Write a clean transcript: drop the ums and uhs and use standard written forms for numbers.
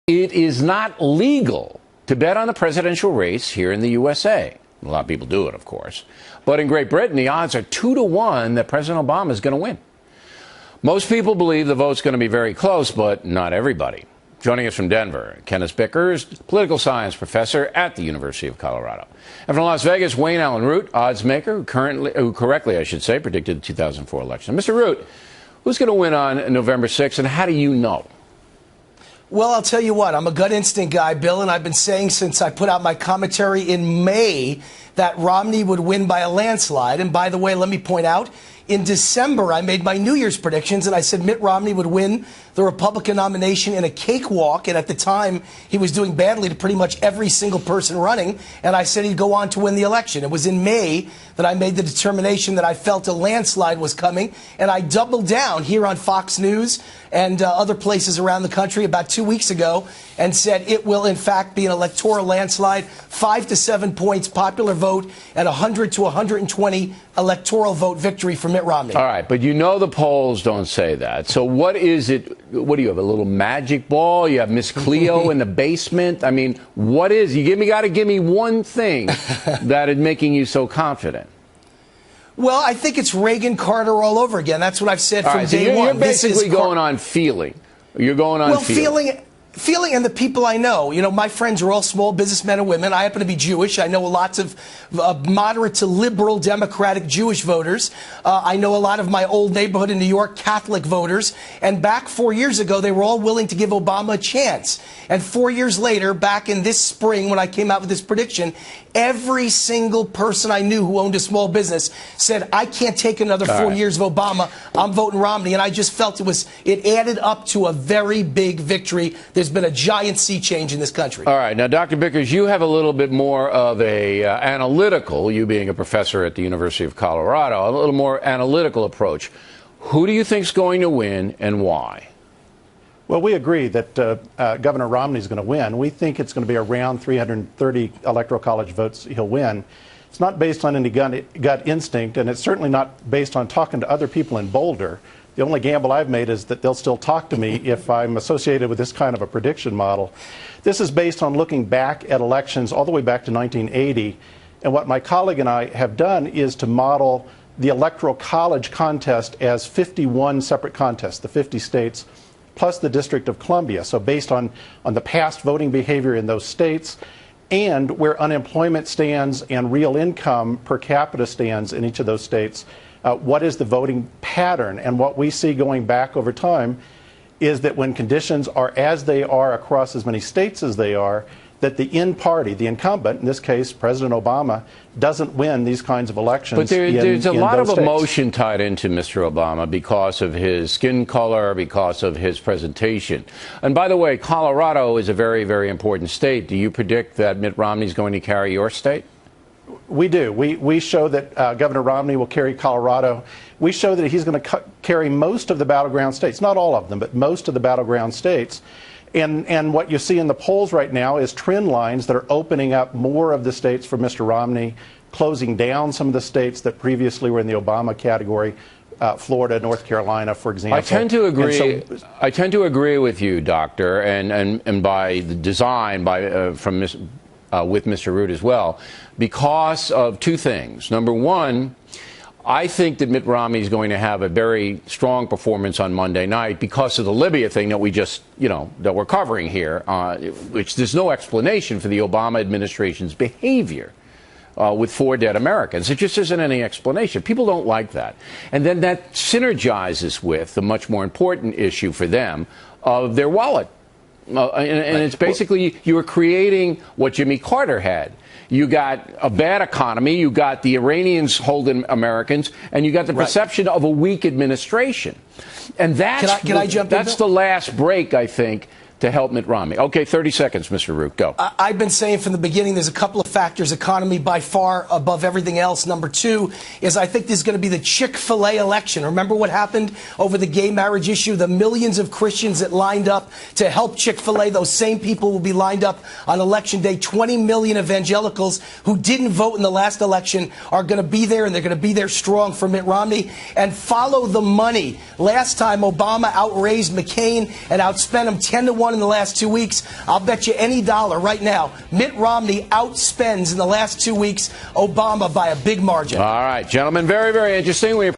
It is not legal to bet on the presidential race here in the USA. A lot of people do it, of course. But in Great Britain, the odds are 2-1 that President Obama is going to win. Most people believe the vote's going to be very close, but not everybody. Joining us from Denver, Kenneth Bickers, political science professor at the University of Colorado. And from Las Vegas, Wayne Allyn Root, odds maker, who correctly, I should say, predicted the 2004 election. Mr. Root, who's going to win on November 6th, and how do you know? Well, I'll tell you what, I'm a gut instinct guy, Bill, and I've been saying since I put out my commentary in May that Romney would win by a landslide. And by the way, let me point out, in December, I made my New Year's predictions, and I said Mitt Romney would win the Republican nomination in a cakewalk. And at the time, he was doing badly to pretty much every single person running. And I said he'd go on to win the election. It was in May that I made the determination that I felt a landslide was coming. And I doubled down here on Fox News and other places around the country about 2 weeks ago and said it will, in fact, be an electoral landslide, 5 to 7 points popular vote, and 100 to 120 electoral vote victory for Mitt Romney. All right, but you know the polls don't say that. So what is it? What do you have, a little magic ball? You have Miss Cleo in the basement? I mean, what is? Got to give me one thing that is making you so confident. Well, I think it's Reagan Carter all over again. That's what I've said from day one. You're basically going on feeling. You're going on feeling. Feeling and the people I know. You know, my friends are all small businessmen and women. I happen to be Jewish. I know lots of moderate to liberal Democratic Jewish voters. I know a lot of my old neighborhood in New York Catholic voters. And back 4 years ago, they were all willing to give Obama a chance. And 4 years later, back in this spring when I came out with this prediction, every single person I knew who owned a small business said, I can't take another 4 years of Obama. I'm voting Romney. And I just felt it added up to a very big victory. There's been a giant sea change in this country. All right. Now, Dr. Bickers, you have a little bit more of a analytical, you being a professor at the University of Colorado, a little more analytical approach. Who do you think is going to win and why? Well, we agree that Governor Romney is going to win. We think it's going to be around 330 electoral college votes he'll win. It's not based on any gut instinct, and it's certainly not based on talking to other people in Boulder. The only gamble I've made is that they'll still talk to me if I'm associated with this kind of a prediction model. This is based on looking back at elections all the way back to 1980. And what my colleague and I have done is to model the Electoral College contest as 51 separate contests, the 50 states, plus the District of Columbia. So based on the past voting behavior in those states and where unemployment stands and real income per capita stands in each of those states, what is the voting pattern? And what we see going back over time is that when conditions are as they are across as many states as they are, that the in-party, the incumbent, in this case President Obama, doesn't win these kinds of elections. But there's a lot of emotion tied into Mr. Obama because of his skin color, because of his presentation. And by the way, Colorado is a very, very important state. Do you predict that Mitt Romney is going to carry your state? We do. We show that Governor Romney will carry Colorado. We show that he's going to carry most of the battleground states, not all of them, but most of the battleground states. And what you see in the polls right now is trend lines that are opening up more of the states for Mr. Romney, closing down some of the states that previously were in the Obama category, Florida, North Carolina, for example. I tend to agree. I tend to agree with you, Doctor, and by the design with Mr. Root as well, because of two things. Number one, I think that Mitt Romney is going to have a very strong performance on Monday night because of the Libya thing that we just, that we're covering here, which there's no explanation for the Obama administration's behavior with 4 dead Americans. It just isn't any explanation. People don't like that. And then that synergizes with the much more important issue for them of their wallet. And it's basically you are creating what Jimmy Carter had. You got a bad economy, you got the Iranians holding Americans, and you got the perception of a weak administration. And that's can I jump in, that's the last break, I think, to help Mitt Romney. Okay, 30 seconds, Mr. Root. Go. I've been saying from the beginning there's a couple of factors, economy by far above everything else. Number two is I think this is going to be the Chick-fil-A election. Remember what happened over the gay marriage issue? The millions of Christians that lined up to help Chick-fil-A, those same people will be lined up on Election Day. 20 million evangelicals who didn't vote in the last election are going to be there, and they're going to be there strong for Mitt Romney. And follow the money. Last time Obama outraised McCain and outspent him 10-1 in the last 2 weeks. I'll bet you any dollar right now Mitt Romney outspends in the last 2 weeks Obama by a big margin. All right, gentlemen, very, very interesting.